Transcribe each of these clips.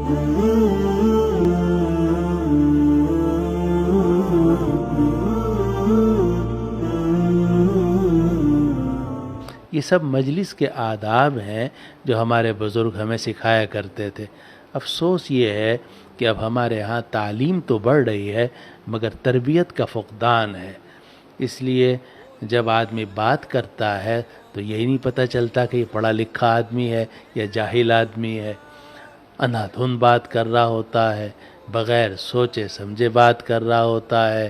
یہ سب مجلس کے آداب ہیں جو ہمارے بزرگ ہمیں سکھایا کرتے تھے۔ افسوس یہ ہے کہ اب ہمارے ہاں تعلیم تو بڑھ رہی ہے مگر تربیت کا فقدان ہے، اس لیے جب آدمی بات کرتا ہے تو یہی نہیں پتہ چلتا کہ یہ پڑھا لکھا آدمی ہے یا جاہل آدمی ہے، اندھا دھند بات کر رہا ہوتا ہے، بغیر سوچے سمجھے بات کر رہا ہوتا ہے،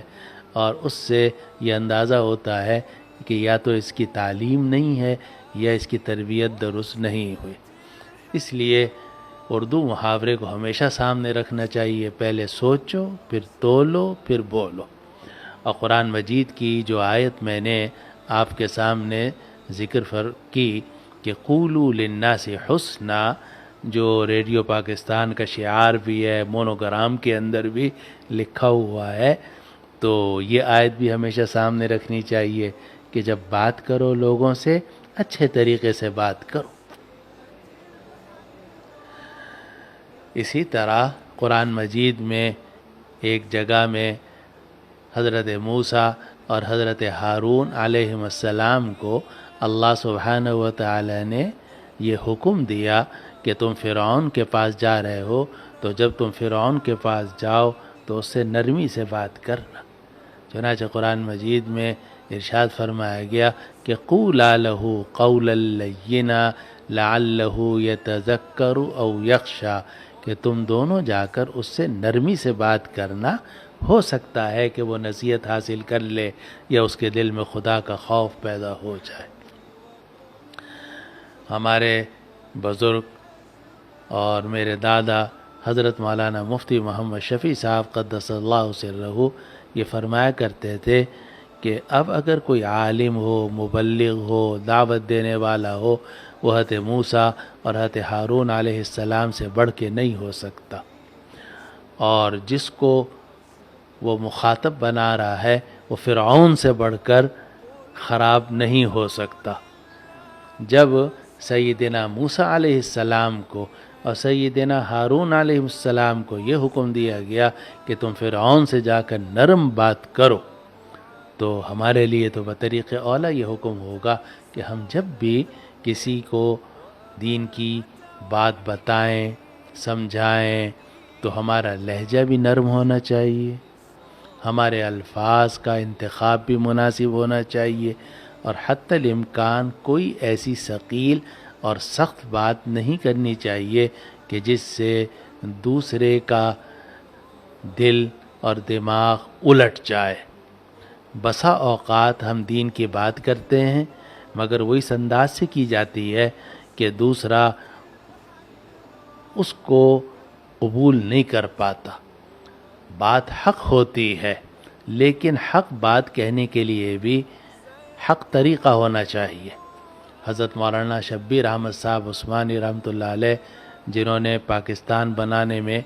اور اس سے یہ اندازہ ہوتا ہے کہ یا تو اس کی تعلیم نہیں ہے یا اس کی تربیت درست نہیں ہوئی۔ اس لیے اردو محاورے کو ہمیشہ سامنے رکھنا چاہیے، پہلے سوچو پھر تولو پھر بولو۔ اور قرآن مجید کی جو آیت میں نے آپ کے سامنے ذکر کی کہ قولوا للناس حسنا، جو ریڈیو پاکستان کا شعار بھی ہے، مونوگرام کے اندر بھی لکھا ہوا ہے، تو یہ آیت بھی ہمیشہ سامنے رکھنی چاہیے کہ جب بات کرو لوگوں سے اچھے طریقے سے بات کرو۔ اسی طرح قرآن مجید میں ایک جگہ میں حضرت موسیٰ اور حضرت ہارون علیہم السلام کو اللہ سبحانہ و تعالی نے یہ حکم دیا کہ تم فرعون کے پاس جا رہے ہو تو جب تم فرعون کے پاس جاؤ تو اس سے نرمی سے بات کرنا۔ چنانچہ قرآن مجید میں ارشاد فرمایا گیا کہ قولا لہ قولا لینا لعلہ یتذکر او یخشی، کہ تم دونوں جا کر اس سے نرمی سے بات کرنا، ہو سکتا ہے کہ وہ نصیحت حاصل کر لے یا اس کے دل میں خدا کا خوف پیدا ہو جائے۔ ہمارے بزرگ اور میرے دادا حضرت مولانا مفتی محمد شفیع صاحب قدس اللہ سرہ یہ فرمایا کرتے تھے کہ اب اگر کوئی عالم ہو، مبلغ ہو، دعوت دینے والا ہو، وہ حضرت موسیٰ اور حضرت ہارون علیہ السلام سے بڑھ کے نہیں ہو سکتا، اور جس کو وہ مخاطب بنا رہا ہے وہ فرعون سے بڑھ کر خراب نہیں ہو سکتا۔ جب سیدنا موسیٰ علیہ السلام کو اور سیدنا ہارون علیہ السلام کو یہ حکم دیا گیا کہ تم فرعون سے جا کر نرم بات کرو، تو ہمارے لیے تو بطریق اولا یہ حکم ہوگا کہ ہم جب بھی کسی کو دین کی بات بتائیں، سمجھائیں، تو ہمارا لہجہ بھی نرم ہونا چاہیے، ہمارے الفاظ کا انتخاب بھی مناسب ہونا چاہیے، اور حتی الامکان کوئی ایسی ثقیل اور سخت بات نہیں کرنی چاہیے کہ جس سے دوسرے کا دل اور دماغ الٹ جائے۔ بسا اوقات ہم دین کی بات کرتے ہیں مگر وہ اس انداز سے کی جاتی ہے کہ دوسرا اس کو قبول نہیں کر پاتا۔ بات حق ہوتی ہے لیکن حق بات کہنے کے لیے بھی حق طریقہ ہونا چاہیے۔ حضرت مولانا شبیر احمد صاحب عثمانی رحمۃ اللہ علیہ، جنہوں نے پاکستان بنانے میں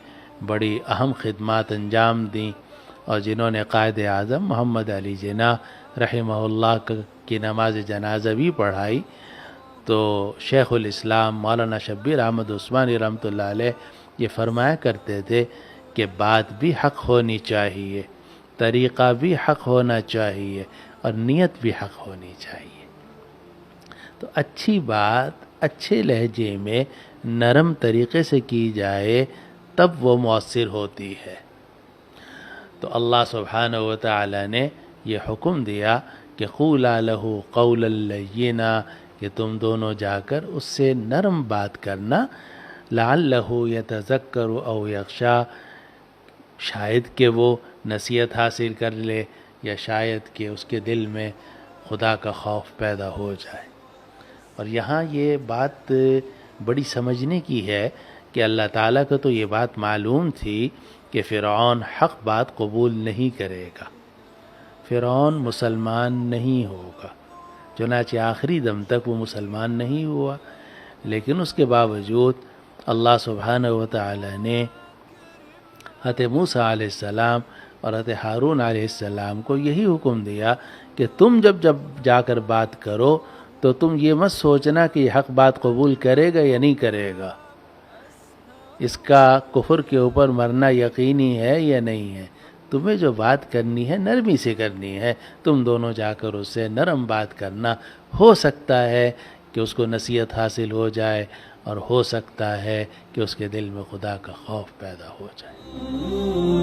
بڑی اہم خدمات انجام دیں اور جنہوں نے قائد اعظم محمد علی جناح رحمہ اللہ کی نماز جنازہ بھی پڑھائی، تو شیخ الاسلام مولانا شبیر احمد عثمانی رحمۃ اللہ علیہ یہ فرمایا کرتے تھے کہ بات بھی حق ہونی چاہیے، طریقہ بھی حق ہونا چاہیے، اور نیت بھی حق ہونی چاہیے۔ تو اچھی بات اچھے لہجے میں نرم طریقے سے کی جائے تب وہ مؤثر ہوتی ہے۔ تو اللہ سبحانہ و تعالی نے یہ حکم دیا کہ قولا لہ قولا لینا، کہ تم دونوں جا کر اس سے نرم بات کرنا، لعلہ یتذکر او یخشی، شاید کہ وہ نصیحت حاصل کر لے یا شاید کہ اس کے دل میں خدا کا خوف پیدا ہو جائے۔ اور یہاں یہ بات بڑی سمجھنے کی ہے کہ اللہ تعالیٰ کو تو یہ بات معلوم تھی کہ فرعون حق بات قبول نہیں کرے گا، فرعون مسلمان نہیں ہوگا، چنانچہ آخری دم تک وہ مسلمان نہیں ہوا، لیکن اس کے باوجود اللہ سبحانہ و تعالی نے حضرت موسیٰ علیہ السلام اور حضرت ہارون علیہ السلام کو یہی حکم دیا کہ تم جب جا کر بات کرو تو تم یہ مت سوچنا کہ یہ حق بات قبول کرے گا یا نہیں کرے گا، اس کا کفر کے اوپر مرنا یقینی ہے یا نہیں ہے؟ تمہیں جو بات کرنی ہے نرمی سے کرنی ہے، تم دونوں جا کر اس سے نرم بات کرنا، ہو سکتا ہے کہ اس کو نصیحت حاصل ہو جائے، اور ہو سکتا ہے کہ اس کے دل میں خدا کا خوف پیدا ہو جائے۔